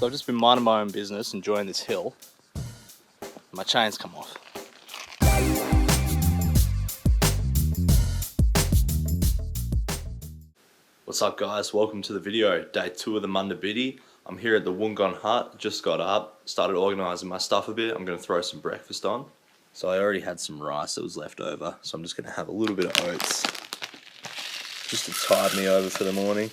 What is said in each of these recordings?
So I've just been minding my own business, enjoying this hill. My chain's come off. What's up guys, welcome to the video. Day 2 of the Munda Biddi. I'm here at the Wungong hut, just got up, started organising my stuff a bit. I'm going to throw some breakfast on. So I already had some rice that was left over, so I'm just going to have a little bit of oats just to tide me over for the morning.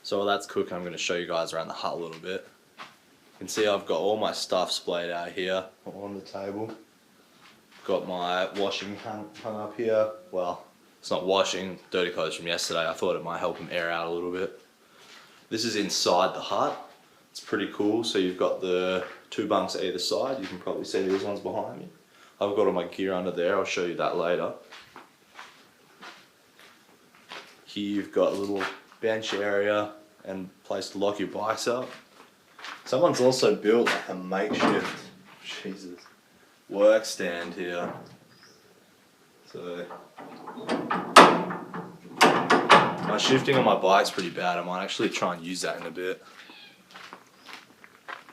So while that's cooking, I'm going to show you guys around the hut a little bit. You can see I've got all my stuff splayed out here on the table. Got my washing hung up here. Well, it's not washing, dirty clothes from yesterday. I thought it might help them air out a little bit. This is inside the hut. It's pretty cool. So you've got the 2 bunks either side. You can probably see these ones behind me. I've got all my gear under there. I'll show you that later. Here you've got a little bench area and place to lock your bikes up. Someone's also built like a makeshift, Jesus, work stand here. So my shifting on my bike's pretty bad. I might actually try and use that in a bit.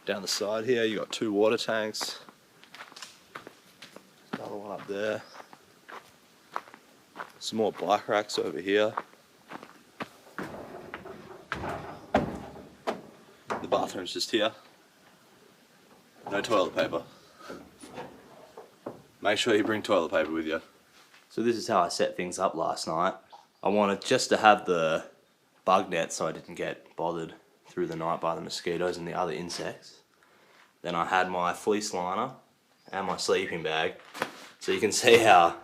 Down the side here you got 2 water tanks. Another one up there. Some more bike racks over here. The bathroom's just here. No toilet paper. Make sure you bring toilet paper with you. So this is how I set things up last night. I wanted just to have the bug net so I didn't get bothered through the night by the mosquitoes and the other insects. Then I had my fleece liner and my sleeping bag. So you can see how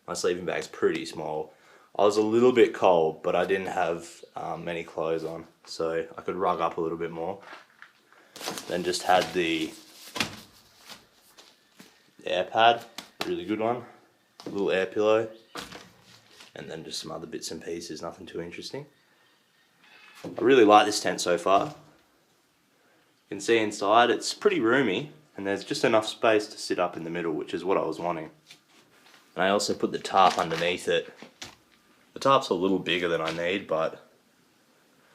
my sleeping bag's pretty small. I was a little bit cold, but I didn't have many clothes on, so I could rug up a little bit more. Then just had the air pad, really good one, a little air pillow, and then just some other bits and pieces, nothing too interesting. I really like this tent so far. You can see inside it's pretty roomy, and there's just enough space to sit up in the middle, which is what I was wanting. And I also put the tarp underneath it. The tarp's a little bigger than I need, but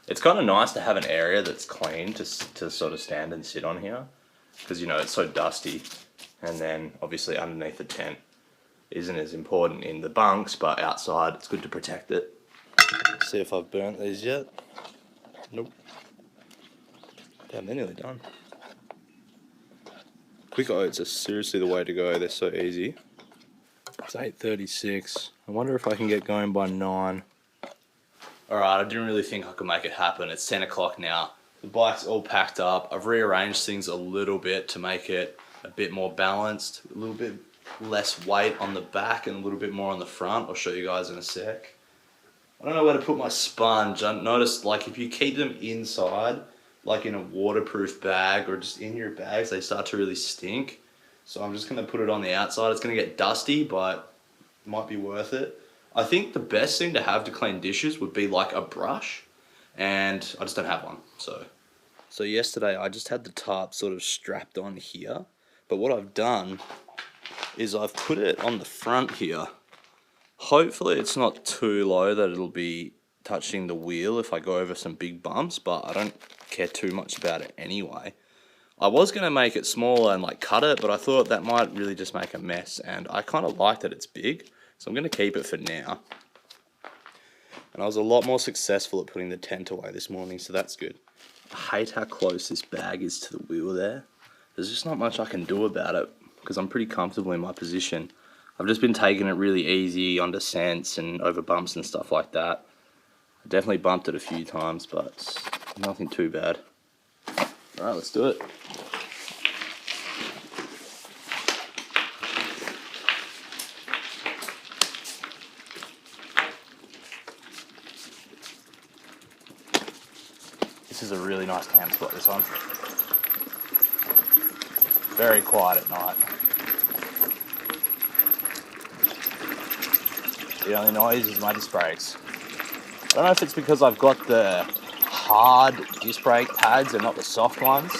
it's kind of nice to have an area that's clean to sort of stand and sit on here, because you know it's so dusty. And then obviously underneath the tent isn't as important in the bunks, but outside it's good to protect it. See if I've burnt these yet. Nope. Damn, they're nearly done. Quick oats are seriously the way to go. They're so easy. It's 8:36. I wonder if I can get going by 9. Alright, I didn't really think I could make it happen. It's 10 o'clock now. The bike's all packed up. I've rearranged things a little bit to make it a bit more balanced. A little bit less weight on the back and a little bit more on the front. I'll show you guys in a sec. I don't know where to put my sponge. I noticed like if you keep them inside, like in a waterproof bag or just in your bags, they start to really stink. So I'm just going to put it on the outside. It's going to get dusty, but it might be worth it. I think the best thing to have to clean dishes would be like a brush, and I just don't have one. So yesterday I just had the tarp sort of strapped on here, but what I've done is I've put it on the front here. Hopefully it's not too low that it'll be touching the wheel if I go over some big bumps, but I don't care too much about it anyway. I was going to make it smaller and like cut it, but I thought that might really just make a mess, and I kind of like that it's big, so I'm going to keep it for now. And I was a lot more successful at putting the tent away this morning, so that's good. I hate how close this bag is to the wheel there. There's just not much I can do about it because I'm pretty comfortable in my position. I've just been taking it really easy on descents and over bumps and stuff like that. I definitely bumped it a few times, but nothing too bad. Alright, let's do it. This is a really nice camp spot, this one. Very quiet at night. The only noise is my disc brakes. I don't know if it's because I've got the hard disc brake pads, they're not the soft ones,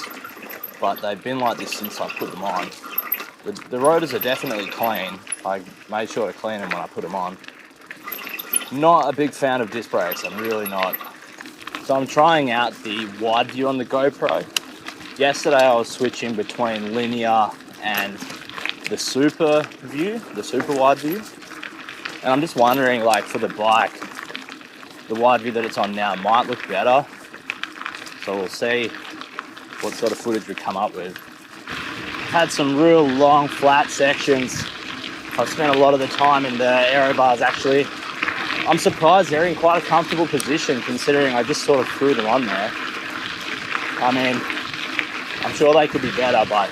but they've been like this since I put them on. The rotors are definitely clean. I made sure to clean them when I put them on. Not a big fan of disc brakes, I'm really not. So I'm trying out the wide view on the GoPro. Yesterday I was switching between linear and the super view, the super wide view. And I'm just wondering, like, for the bike, the wide view that it's on now might look better. So we'll see what sort of footage we come up with. Had some real long flat sections. I've spent a lot of the time in the aero bars actually. I'm surprised they're in quite a comfortable position considering I just sort of threw them on there. I mean, I'm sure they could be better, but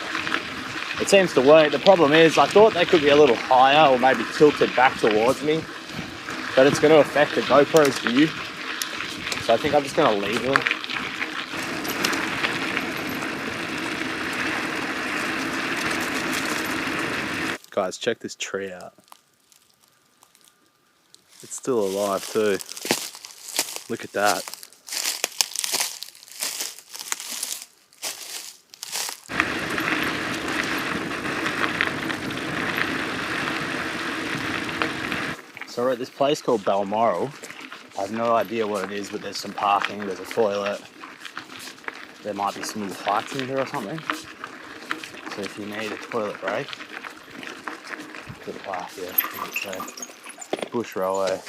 it seems to work. The problem is I thought they could be a little higher or maybe tilted back towards me, but it's going to affect the GoPro's view. So I think I'm just going to leave them. Guys, check this tree out. It's still alive too. Look at that. So we're at this place called Balmoral. I have no idea what it is, but there's some parking, there's a toilet. There might be some little hikes in here or something. So if you need a toilet break, good park here. Bush railway.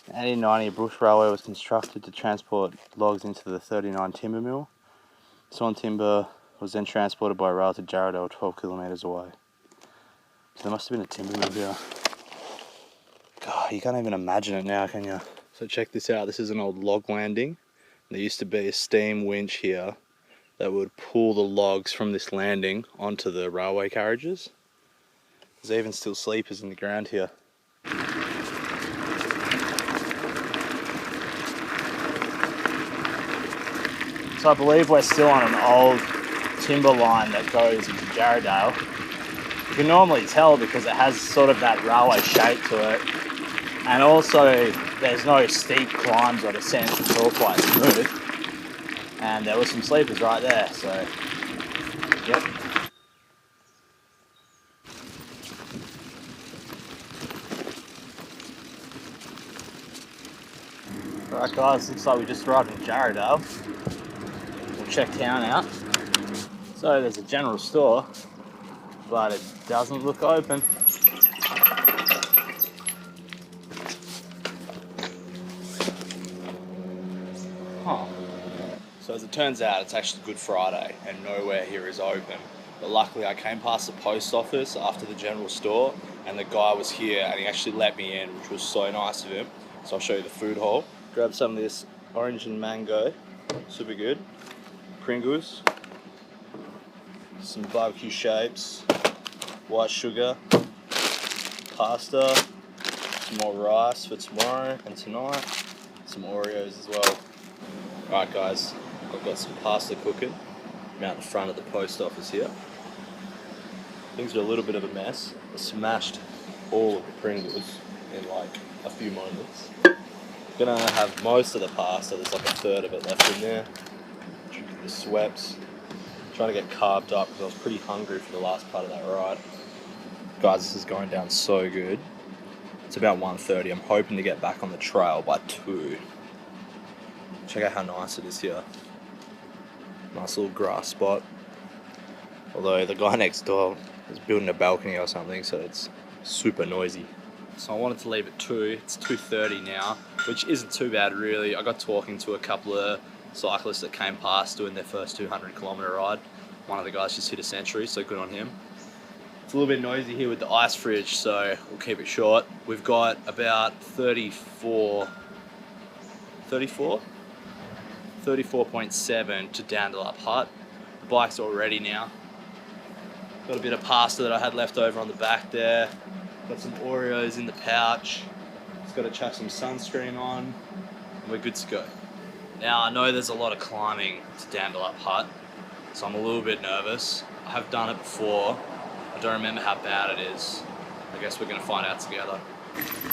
In 1890, a bush railway was constructed to transport logs into the 39 timber mill. Sawn timber was then transported by rail to Jarradale, 12 kilometres away. So there must have been a timber mill here. God, you can't even imagine it now, can you? So check this out, this is an old log landing. There used to be a steam winch here that would pull the logs from this landing onto the railway carriages. There's even still sleepers in the ground here. So I believe we're still on an old timber line that goes into Jarradale. You can normally tell because it has sort of that railway shape to it. And also there's no steep climbs or descents, it's all quite smooth. And there were some sleepers right there, so yep. Alright guys, looks like we just arrived in Jarradale. We'll check town out. So there's a general store, but it doesn't look open. Huh. So as it turns out, it's actually Good Friday and nowhere here is open. But luckily I came past the post office after the general store and the guy was here and he actually let me in, which was so nice of him. So I'll show you the food hall. Grab some of this orange and mango, super good. Pringles, some barbecue shapes, white sugar, pasta, some more rice for tomorrow and tonight, some Oreos as well. Alright guys, I've got some pasta cooking. I'm out the front of the post office here. Things are a little bit of a mess. I smashed all of the Pringles in like a few moments. Gonna have most of the pasta, there's like a third of it left in there. Drinking the Sweps. Trying to get carved up because I was pretty hungry for the last part of that ride. Guys, this is going down so good. It's about 1:30. I'm hoping to get back on the trail by 2. Check out how nice it is here. Nice little grass spot. Although the guy next door is building a balcony or something, so it's super noisy. So I wanted to leave at 2. It's 2:30 now, which isn't too bad really. I got talking to a couple of cyclists that came past doing their first 200-kilometre ride. One of the guys just hit a century, so good on him. It's a little bit noisy here with the ice fridge, so we'll keep it short. We've got about 34.7 to Dandalup Hut. The bike's all ready now. Got a bit of pasta that I had left over on the back there. Got some Oreos in the pouch. Just got to chuck some sunscreen on, and we're good to go. Now I know there's a lot of climbing to Dandalup Hut, so I'm a little bit nervous. I have done it before. I don't remember how bad it is. I guess we're going to find out together.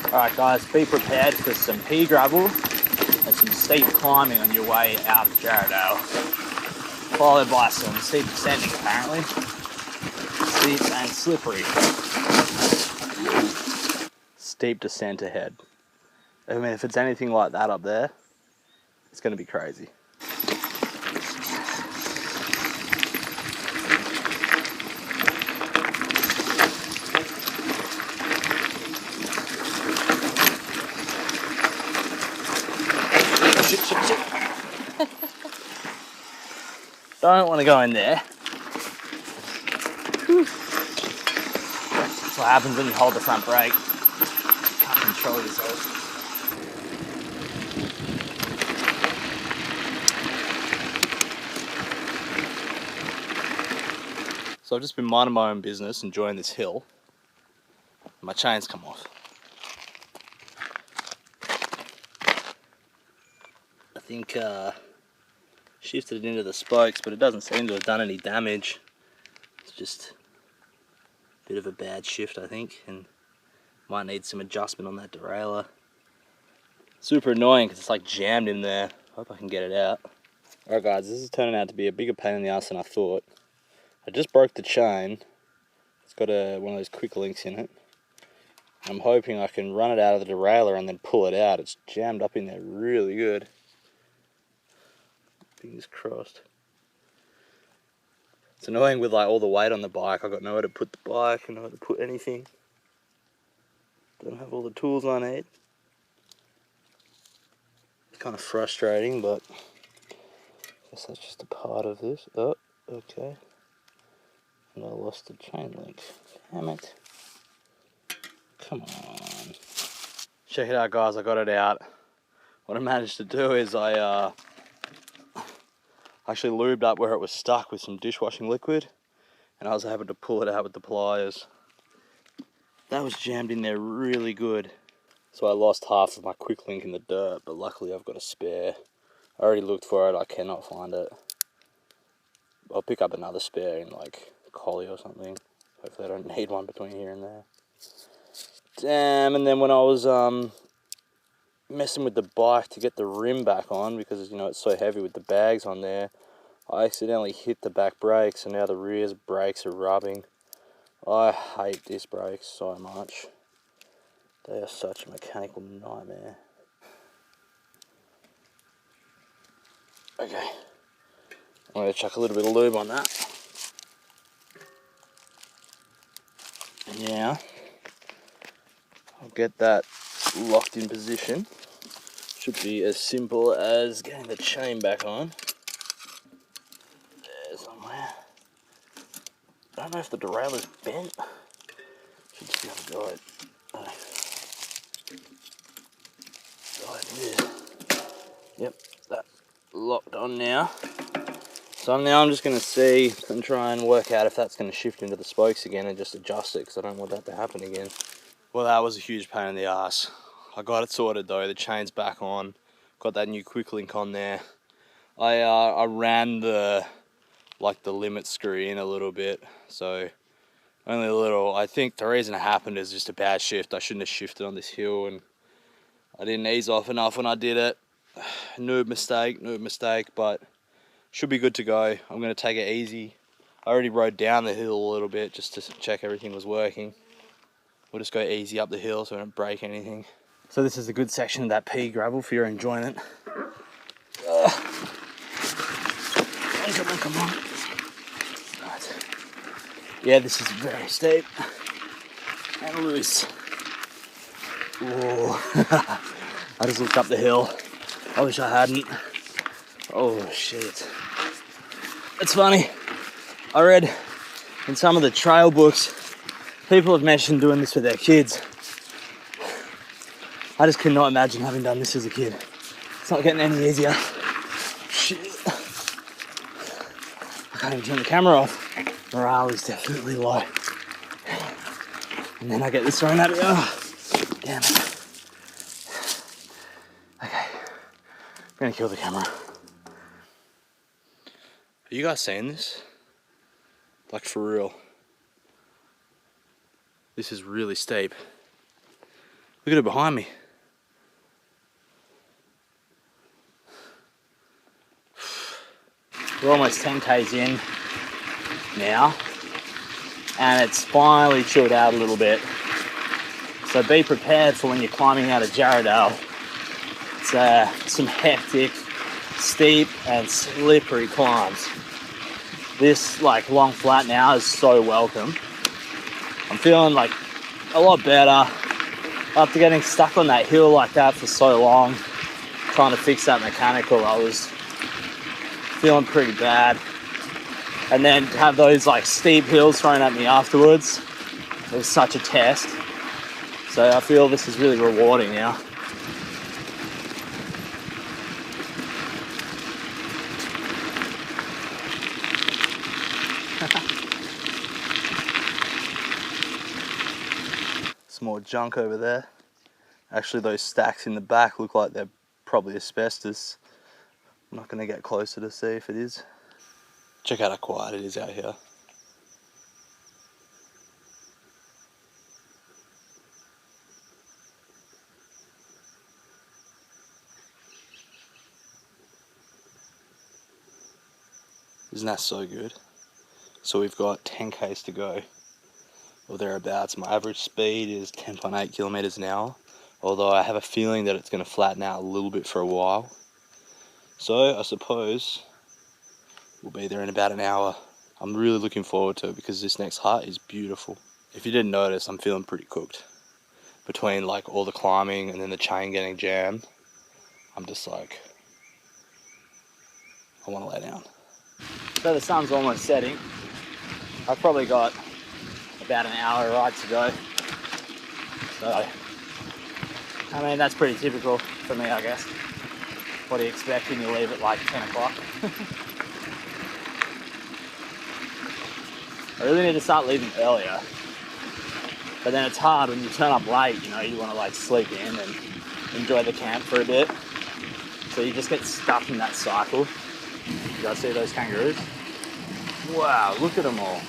Alright guys, be prepared for some pea gravel. There's some steep climbing on your way out of Jarradale, followed by some steep descending apparently. Steep and slippery. Steep descent ahead. I mean, if it's anything like that up there, it's going to be crazy. Shit. Don't want to go in there. That's what happens when you hold the front brake. Can't control yourself. So I've just been minding my own business, enjoying this hill. My chain's come off. I think shifted it into the spokes, but it doesn't seem to have done any damage. It's just a bit of a bad shift, I think, and might need some adjustment on that derailleur. Super annoying because it's like jammed in there. Hope I can get it out. Alright guys, this is turning out to be a bigger pain in the ass than I thought. I just broke the chain. It's got one of those quick links in it. I'm hoping I can run it out of the derailleur and then pull it out. It's jammed up in there really good. Fingers crossed. It's annoying with like all the weight on the bike. I've got nowhere to put the bike and nowhere to put anything. Don't have all the tools I need. It's kind of frustrating, but I guess that's just a part of this. Oh, okay. And I lost the chain link. Damn it. Come on. Check it out guys, I got it out. What I managed to do is I actually lubed up where it was stuck with some dishwashing liquid, and I was able to pull it out with the pliers. That was jammed in there really good. So I lost half of my quick link in the dirt, but luckily I've got a spare. I already looked for it, I cannot find it. I'll pick up another spare in like Collie or something. Hopefully I don't need one between here and there. Damn, and then when I was messing with the bike to get the rim back on, because you know it's so heavy with the bags on there, I accidentally hit the back brakes and now the rear brakes are rubbing. I hate disc brakes so much. They are such a mechanical nightmare. Okay, I'm going to chuck a little bit of lube on that. And now I'll get that locked in position. Should be as simple as getting the chain back on. There somewhere. I don't know if the derailleur's bent. Should just be able to go it. Yep, that's locked on now. So now I'm just going to see and try and work out if that's going to shift into the spokes again and just adjust it, because I don't want that to happen again. Well, that was a huge pain in the ass. I got it sorted though, the chain's back on. Got that new quick link on there. I ran the limit screw in a little bit, so only a little. I think the reason it happened is just a bad shift. I shouldn't have shifted on this hill, and I didn't ease off enough when I did it. Noob mistake, but should be good to go. I'm going to take it easy. I already rode down the hill a little bit just to check everything was working. We'll just go easy up the hill so I don't break anything. So this is a good section of that pea gravel for your enjoyment. Come on. Right. Yeah, this is very steep and loose. Whoa. I just looked up the hill. I wish I hadn't. Oh shit. It's funny. I read in some of the trail books, people have mentioned doing this with their kids. I just cannot imagine having done this as a kid. It's not getting any easier. Shit. I can't even turn the camera off. Morale is definitely low. And then I get this thrown at me. Oh, damn it. Okay. I'm gonna kill the camera. Are you guys seeing this? Like for real. This is really steep. Look at it behind me. We're almost 10k's in now, and it's finally chilled out a little bit. So be prepared for when you're climbing out of Jarradale. It's some hectic, steep and slippery climbs. This like long flat now is so welcome. I'm feeling like a lot better after getting stuck on that hill like that for so long, trying to fix that mechanical. I was feeling pretty bad, and then to have those like steep hills thrown at me afterwards, it was such a test. So I feel this is really rewarding now. Some more junk over there. Actually, those stacks in the back look like they're probably asbestos. I'm not going to get closer to see if it is. Check out how quiet it is out here. Isn't that so good? So we've got 10k's to go, or thereabouts. My average speed is 10.8 kilometers an hour, although I have a feeling that it's going to flatten out a little bit for a while. So I suppose we'll be there in about an hour. I'm really looking forward to it because this next hut is beautiful. If you didn't notice, I'm feeling pretty cooked. Between like all the climbing and then the chain getting jammed, I'm just like, I want to lay down. So the sun's almost setting. I've probably got about an hour ride to go. So, I mean, that's pretty typical for me, I guess. What do you expect when you leave at like 10 o'clock? I really need to start leaving earlier. But then it's hard when you turn up late, you know, you want to like sleep in and enjoy the camp for a bit. So you just get stuck in that cycle. You guys see those kangaroos? Wow, look at them all.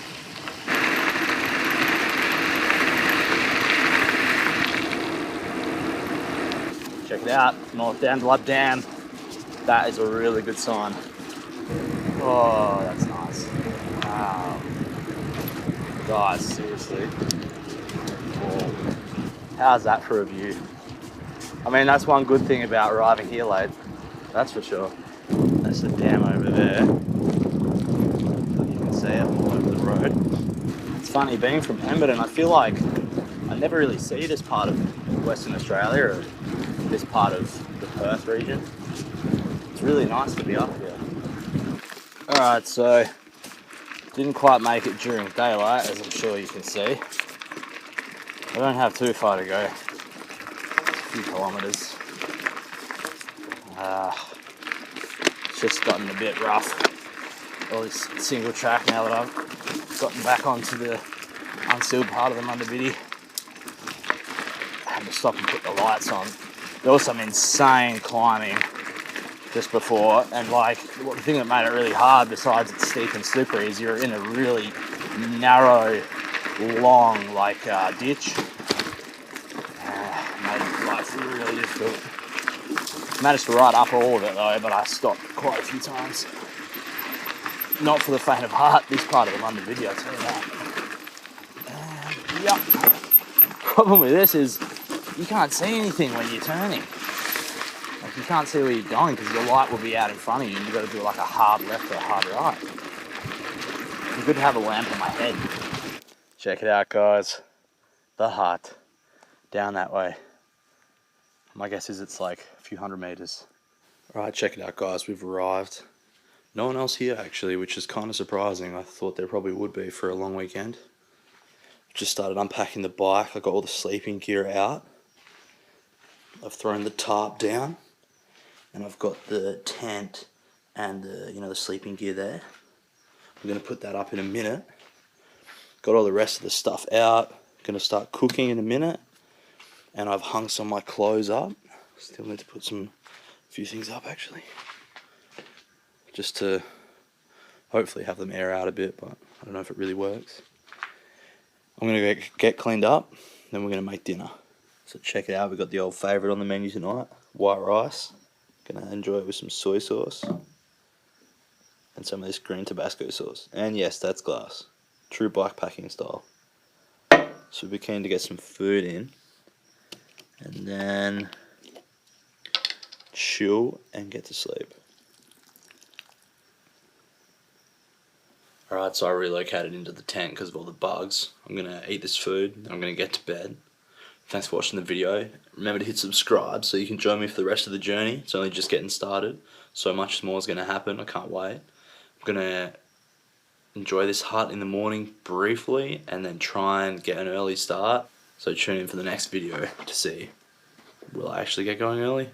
Check it out, North Dandalup Dam. That is a really good sign. Oh, that's nice. Wow. Guys, seriously. Whoa. How's that for a view? I mean, that's one good thing about arriving here late. That's for sure. That's the dam over there. You can see it all over the road. It's funny, being from Pemberton, I feel like I never really see this part of Western Australia or this part of the Perth region. It's really nice to be up here. Alright, so didn't quite make it during daylight, as I'm sure you can see. I don't have too far to go. A few kilometres. It's just gotten a bit rough. All this single track now that I've gotten back onto the unsealed part of the Munda Biddi. I had to stop and put the lights on. There was some insane climbing just before, and like the thing that made it really hard, besides it's steep and slippery, is you're in a really narrow, long ditch. Made life really difficult. Managed to ride up all of it though, but I stopped quite a few times. Not for the faint of heart, this part of the Munda Biddi, I'll tell you that. And, yep. Problem with this is you can't see anything when you're turning. Like you can't see where you're going because your light will be out in front of you and you've got to do like a hard left or a hard right. It's good to have a lamp on my head. Check it out, guys. The hut. Down that way. My guess is it's like a few hundred meters. Alright, check it out, guys. We've arrived. No one else here, actually, which is kind of surprising. I thought there probably would be for a long weekend. Just started unpacking the bike. I got all the sleeping gear out. I've thrown the tarp down. And I've got the tent and the sleeping gear there. I'm going to put that up in a minute. Got all the rest of the stuff out. Going to start cooking in a minute. And I've hung some of my clothes up. Still need to put a few things up actually. Just to hopefully have them air out a bit, but I don't know if it really works. I'm going to get cleaned up, then we're going to make dinner. So check it out, we've got the old favourite on the menu tonight, white rice. Going to enjoy it with some soy sauce. and some of this green Tabasco sauce. And yes, that's glass. True bikepacking style. So we'll be keen to get some food in, and then chill and get to sleep. Alright, so I relocated into the tent because of all the bugs. I'm going to eat this food, and I'm going to get to bed. Thanks for watching the video. Remember to hit subscribe so you can join me for the rest of the journey. It's only just getting started. So much more is going to happen. I can't wait. I'm going to enjoy this hut in the morning briefly and then try and get an early start. So tune in for the next video to see will I actually get going early.